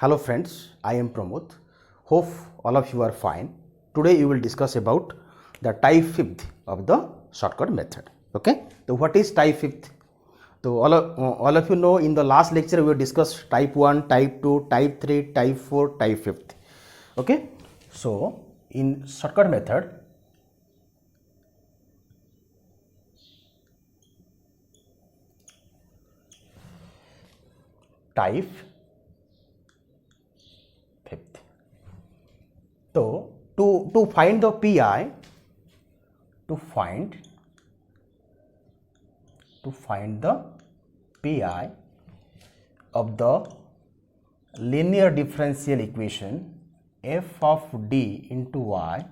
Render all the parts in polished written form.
Hello friends, I am Pramod. Hope all of you are fine. Today we will discuss about the type fifth of the shortcut method. Okay, so what is type fifth? So all of you know, in the last lecture we discussed type 1, type 2, type 3, type 4, type fifth. Okay, so in shortcut method, type fifth. So to find the pi, to find the pi of the linear differential equation f of d into y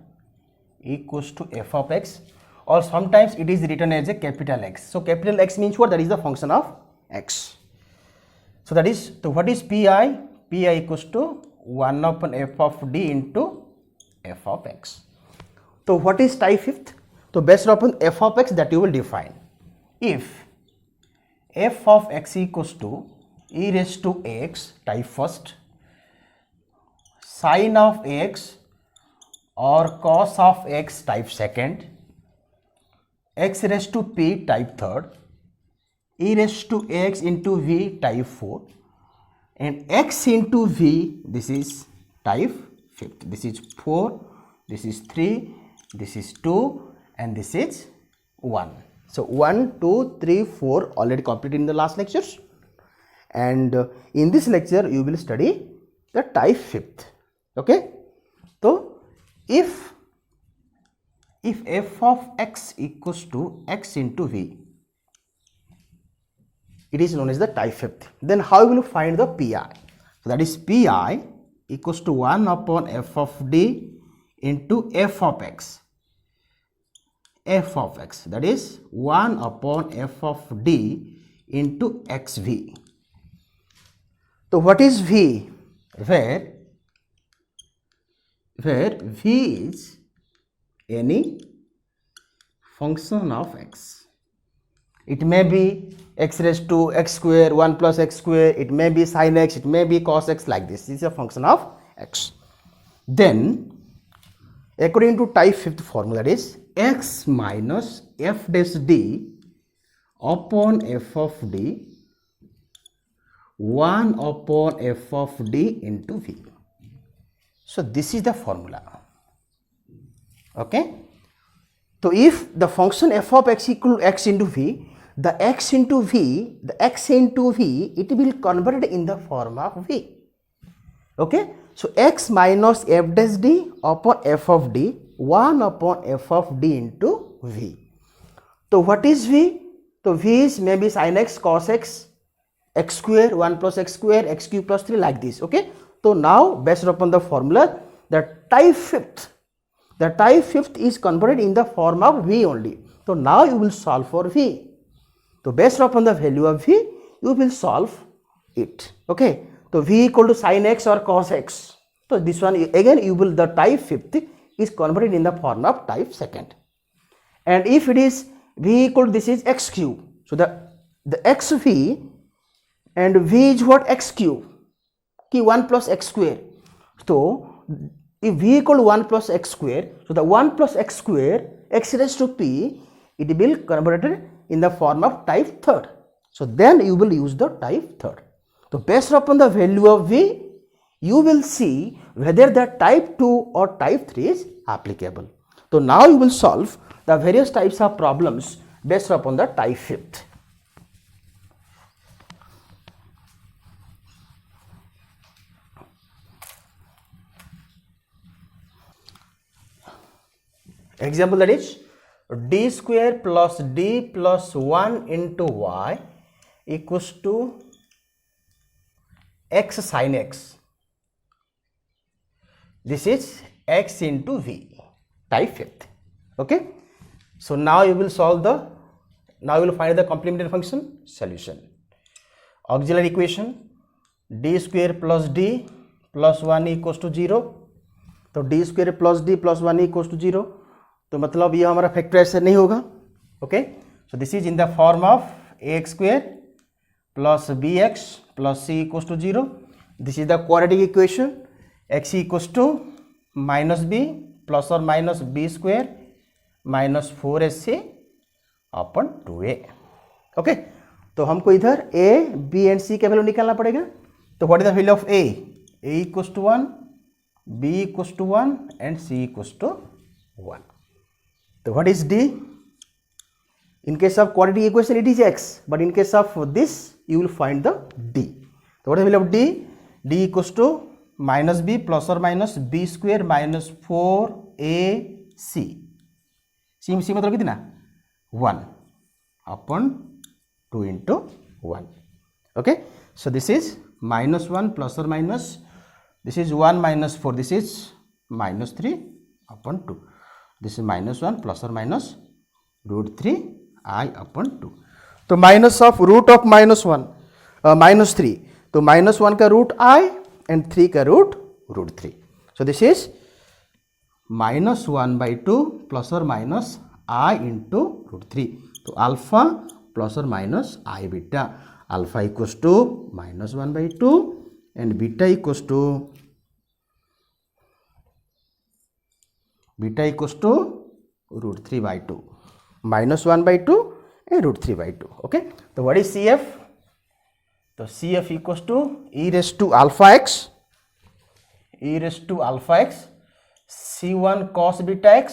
equals to f of x, or sometimes it is written as a capital X. So capital X means what? That is the function of x. So that is, so what is pi? Pi equals to 1 upon f of d into f of x. So what is type fifth? So based upon f of x, that you will define. If f of x equals to e raised to x, type first, sine of x or cos of x, type second, x raised to p, type third, e raised to x into v, type 4, and x into v, this is type fifth. This is 4, this is 3, this is 2, and this is 1. So 1, 2, 3, 4 already completed in the last lectures, and in this lecture you will study the type fifth. Okay, so if f of x equals to x into v, it is known as the type fifth. Then how will you find the pi? So that is pi equals to 1 upon f of d into f of x. F of x, that is 1 upon f of d into xv. So what is v? Where v is any function of x. It may be x raised to x square, 1 plus x square, it may be sin x, it may be cos x, like this. This is a function of x. Then according to type fifth formula, that is x minus f dash d upon f of d 1 upon f of d into v. So this is the formula. Okay, so if the function f of x equal x into v, the x into v, it will convert in the form of v. Okay, so x minus f dash d upon f of d 1 upon f of d into v. So what is v? So v is maybe sin x, cos x, x square, 1 plus x square, x cube plus 3, like this. Okay, so now based upon the formula, the type fifth is converted in the form of v only. So now you will solve for v. So based upon the value of v, you will solve it. Okay, so v equal to sin x or cos x. So this one again, you will, the type fifth is converted in the form of type second. And if it is v equal to, this is x cube, so the xv and v is what? X cube, 1 plus x square. So if v equal to 1 plus x square, so the 1 plus x square, x raised to p, it will converted in the form of type third. So then you will use the type third. So based upon the value of v, you will see whether the type 2 or type 3 is applicable. So now you will solve the various types of problems based upon the type fifth. Example, that is d square plus d plus 1 into y equals to x sin x. This is x into v, type fifth. Okay, so now you will solve the, now you will find the complementary function solution. Auxiliary equation, d square plus d plus 1 equals to 0. तो d square plus d plus 1 equals to 0. तो मतलब ये हमारा factorisation नहीं होगा. Okay, so this is in the form of a x square plus bx plus c equals to 0. This is the quadratic equation. X equals to minus b plus or minus b square minus 4ac upon 2a. Okay तो हमको इधर a, b and c का value निकालना पड़ेगा. तो what is the value of a equals to 1, b equals to 1 and c equals to 1. तो what is d? In case of quadratic equation it is x, but in case of this you will find the d. So what is the value of d? D equals to minus b plus or minus b square minus 4ac. c मतलब कितना 1 upon 2 into 1. Okay, so this is minus 1 plus or minus, this is 1 minus 4, this is minus 3 upon 2. This is minus 1 plus or minus root 3 I upon 2. तो minus of root of minus 1 minus 3, तो minus 1 का root I and 3 का root 3. So this is minus 1 by 2 plus और minus I into root 3. तो alpha plus और minus I beta, alpha equals to minus 1 by 2 and beta equals to root 3 by 2. minus 1 by 2 and root 3 by 2. Okay, so what is CF? So CF equals to e raised to alpha x, c1 cos beta x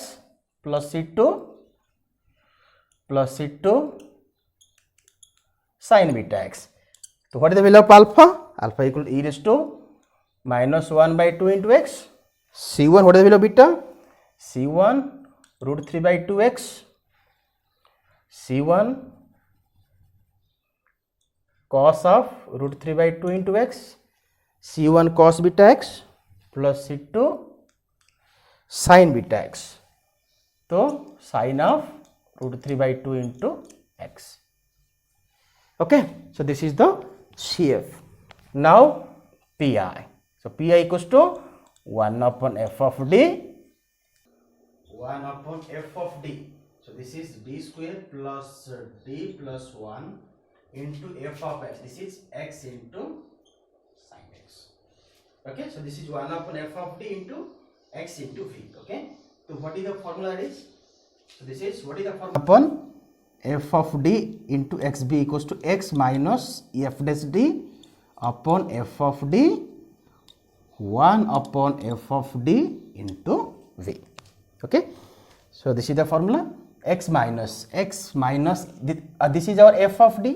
plus c2 sin beta x. So what is the value of alpha? Alpha equal to e raised to minus 1 by 2 into x. C1, what is the value of beta? C1 root 3 by 2x. C1 cos of root 3 by 2 into x, C1 cos beta x plus C2 sin beta x. So sin of root 3 by 2 into x. Okay, so this is the CF. Now PI. So PI equals to 1 upon f of d, 1 upon f of d. So this is d square plus d plus 1 into f of x. This is x into sin x. Okay, so this is 1 upon f of d into x into v. Okay, so what is the formula that is? So this is, what is the formula? Upon f of d into xb equals to x minus f dash d upon f of d 1 upon f of d into v. Okay, so this is the formula. X minus this is our f of d.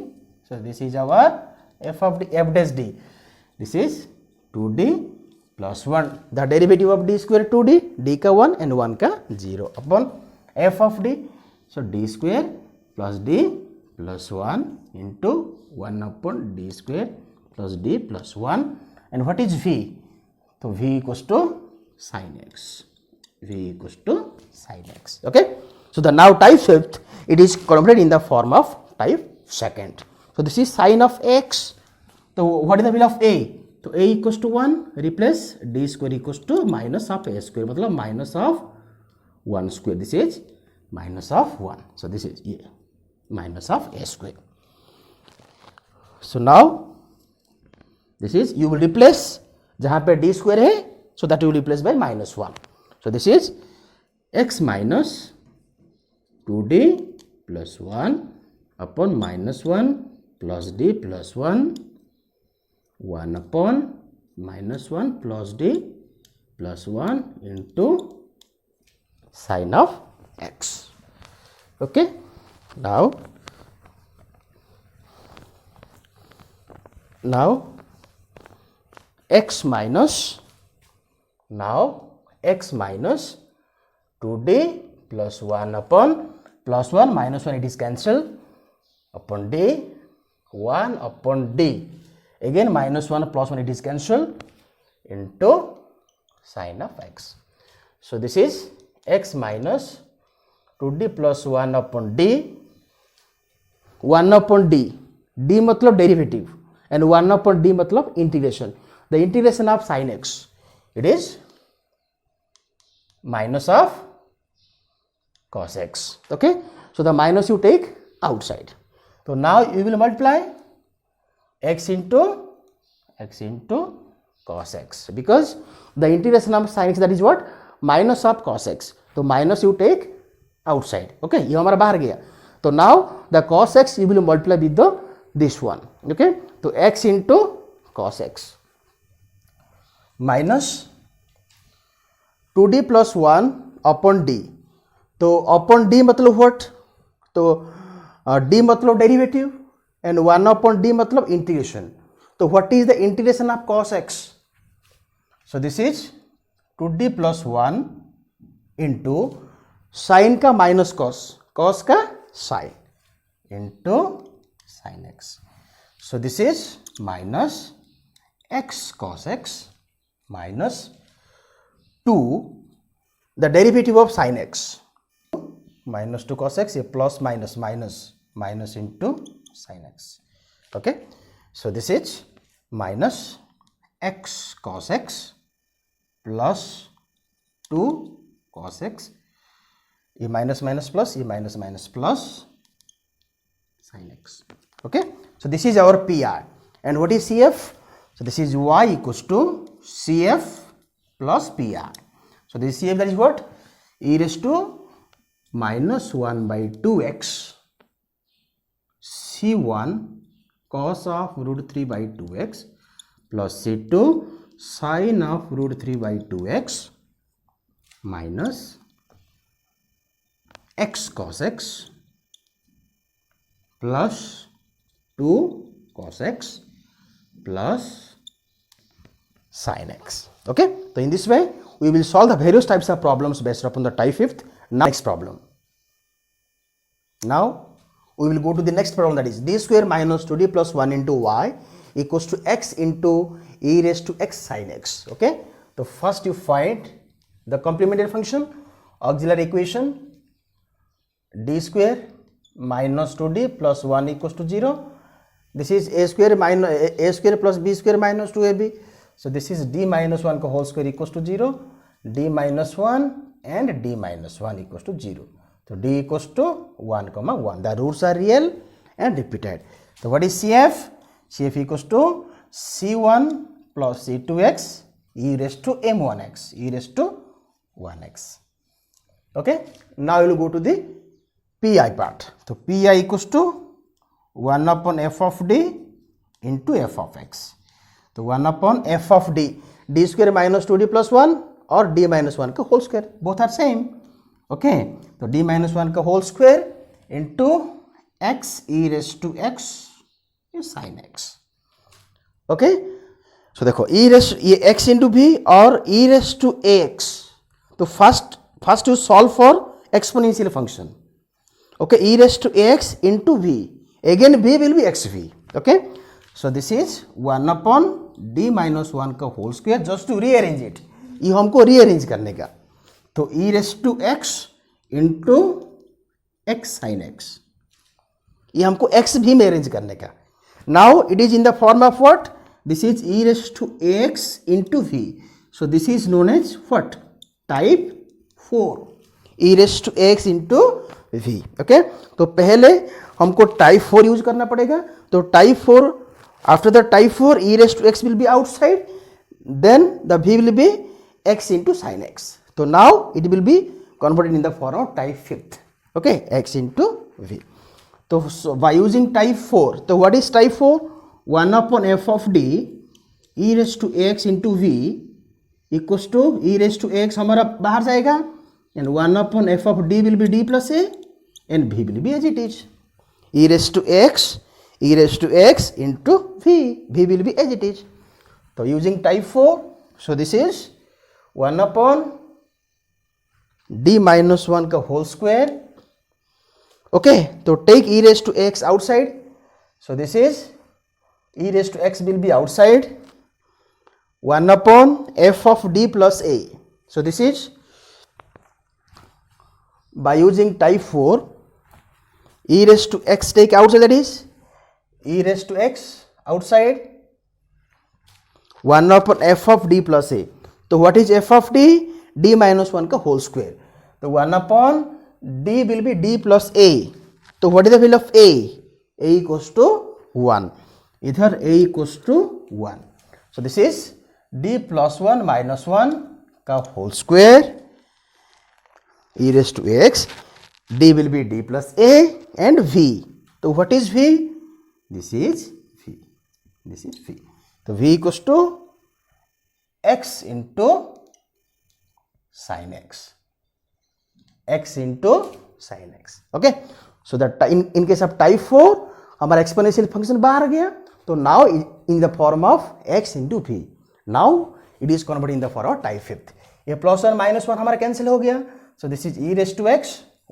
So this is our f of d, f dash d. This is 2d plus 1. The derivative of d square 2d, d का 1 and 1 का 0 upon f of d. So d square plus d plus 1 into 1 upon d square plus d plus 1. And what is v? So v equals to sin x. V equals to sin x. Okay. So the now type fifth, it is converted in the form of type second. So this is sin of x. So what is the value of a? So a equals to 1, replace d square equals to minus of a square, मतलब minus of 1 square. This is minus of 1. So this is minus of a square. So now this is, you will replace जहाँ पे d square है, so that you will replace by minus 1. So this is x minus 2d plus 1 upon minus 1 plus d plus 1, 1 upon minus 1 plus d plus 1 into sin of x. Okay, now x minus 2d plus 1 upon plus 1 minus 1, it is cancelled, upon d 1 upon d, again minus 1 plus 1, it is cancelled, into sin of x. So this is x minus 2d plus 1 upon d, 1 upon d, d मतलब derivative and 1 upon d मतलब integration. The integration of sin x, it is minus of cos x. Okay, so the minus you take outside. So now you will multiply x into cos x, because the integration of sin x, that is what, minus of cos x. तो minus you take outside. Okay, ये हमारा बाहर गया. तो now the cos x you will multiply with the this one. Okay, तो x into cos x minus 2d plus 1 upon d. तो upon d मतलब what? तो d मतलब डेरिवेटिव and 1 upon d मतलब इंटीग्रेशन. तो what is the integration of cos x? So this is 2d plus 1 into sin का minus cos, cos का sin into sin x. So this is minus x cos x minus 2 the derivative of sin x, minus 2 cos x, a plus minus minus minus into sin x. Okay, so this is minus x cos x plus 2 cos x, e minus minus plus, e minus minus plus sin x. Okay, so this is our PR. And what is CF? So this is y equals to CF plus PR. So this is CF, that is what? E raised to minus 1 by 2x C1 cos of root 3 by 2x plus C2 sin of root 3 by 2x minus x cos x plus 2 cos x plus sin x. Okay, so in this way we will solve the various types of problems based upon the type fifth. Next problem. Now we will go to the next problem, that is d square minus 2d plus 1 into y equals to x into e raised to x sin x. Okay, so first you find the complementary function, auxiliary equation, d square minus 2d plus 1 equals to 0. This is a square minus a square plus b square minus 2ab. So this is d minus 1 whole square equals to 0, d minus 1 and d minus 1 equals to 0. So d equals to 1 comma 1. The roots are real and repeated. So what is CF? CF equals to C1 plus C2x e raised to m1x, e raised to 1x. Okay, now we will go to the PI part. So PI equals to 1 upon f of d into f of x. So 1 upon f of d, d square minus 2d plus 1 or d minus 1 ka whole square, both are same. Okay, so d minus 1 ka whole square into x e raised to x is sin x. Okay, so देखो e raised to x into v or e raised to ax. So first you solve for exponential function. Okay, e raised to ax into v, again v will be xv. Okay, so this is 1 upon d minus 1 का whole square, just to rearrange it. ये हमको rearrange करने का, तो e raised to x into x sin x, ये हमको x भी में arrange करने का. Now it is in the form of what? This is e raised to x into v. So this is known as what? Type 4. e raised to x into v. Okay, तो पहले हमको type 4 use करना पड़ेगा. तो type 4, after the type 4 e raised to x will be outside, then the v will be x into sin x. So now it will be converted in the form of type 5th. Okay, x into v. So by using type 4, so what is type 4? 1 upon f of d e raised to x into v equals to e raised to x हमारा बाहर जाएगा, and 1 upon f of d will be d plus a and v will be as it is. e raised to x into v, v will be as it is. So using type 4, so this is 1 upon d minus 1 का whole square. Okay, so take e raised to x outside. So this is e raised to x will be outside, 1 upon f of d plus a. So this is, by using type 4, e raised to x take outside, that is e raised to x outside, 1 upon f of d plus a. So what is f of d? d minus 1 का whole square. So 1 upon d will be d plus a. So what is the value of a? A equals to 1. Either a equals to 1. So this is d plus 1 minus 1 का whole square e raised to x, d will be d plus a and v. So what is v? This is v. This is v. So v equals to x into sin x. X into sin x. Okay. So that in case of type 4 हमारा exponential function बाहर गया, तो now in the form of x into v. Now it is converted in the form of type 5th. ये plus 1 minus 1 हमारा cancel हो गया. So this is e raise to x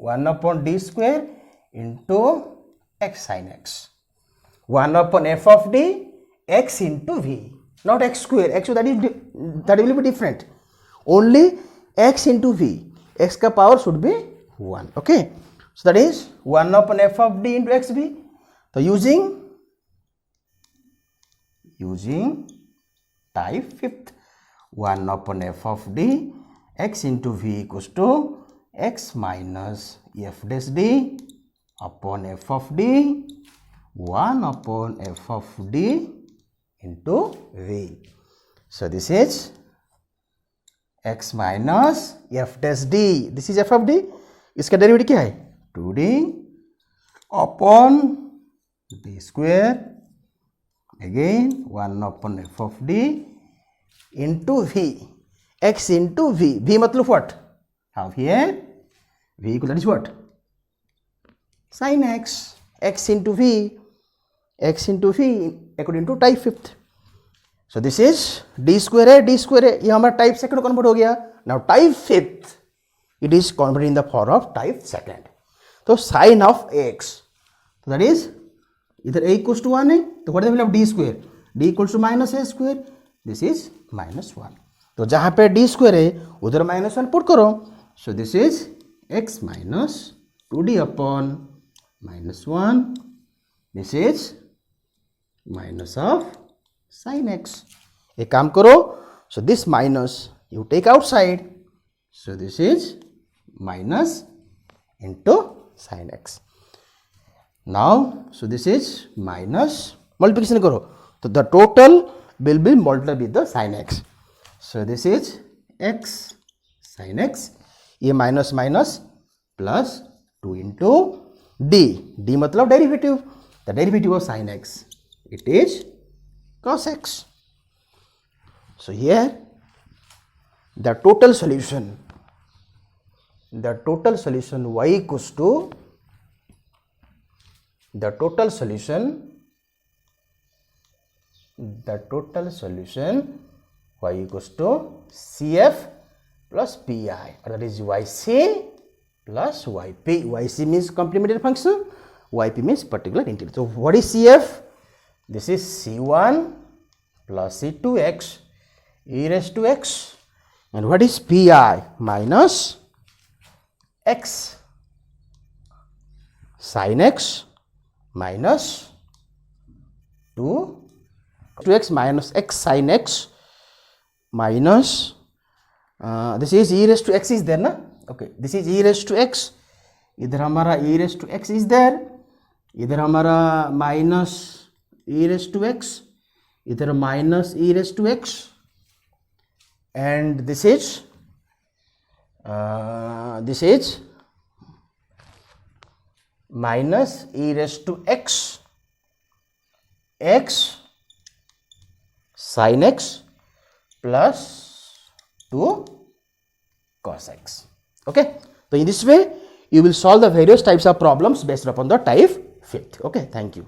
1 upon d square into x sin x 1 upon f of d x into v, not x square. X that will be different. Only x into v. X का power should be 1. Okay. So that is 1 upon f of d into xv. So using type 5th, 1 upon f of d x into v equals to x minus f dash d upon f of d 1 upon f of d into v. So this is x minus f dash d. This is f of d. इसका derivative क्या है? 2d upon d square again 1 upon f of d into v. X into v. V मतलब what? Have here v equal that is what? Sin x. X into v. X into v according to type 5th. So this is d square है, d square है, ये हमारा type second convert हो गया. Now type 5th it is converted in the form of type second. तो sin of x, so that is इधर a equals to 1 है, तो what is the value of d square? d equals to minus a square. This is minus 1. तो जहाँ पे d square है उधर minus 1 put करो. So this is x minus 2d upon minus 1. This is minus of sin x. एक काम करो. So this minus you take outside. So this is minus into sin x. Now, so this is minus, multiplication करो, तो the total will be multiplied with the sin x. So this is x sin x, ये minus minus plus 2 into d. d मतलब derivative. The derivative of sin x, it is cos x. So here the total solution y equals to the total solution y equals to CF plus PI, or that is YC plus YP. YC means complementary function, YP means particular integral. So what is CF? This is C1 plus C2x e raised to x. And what is PI? Minus x sin x minus 2x minus x sin x minus this is e raised to x is there na. Okay, this is e raised to x. इधर हमारा e raised to x is there. इधर हमारा minus e raised to x. इधर minus e raised to x. And this is minus e raised to x sin x plus 2 cos x. Okay, so in this way you will solve the various types of problems based upon the type 5th. Okay, thank you.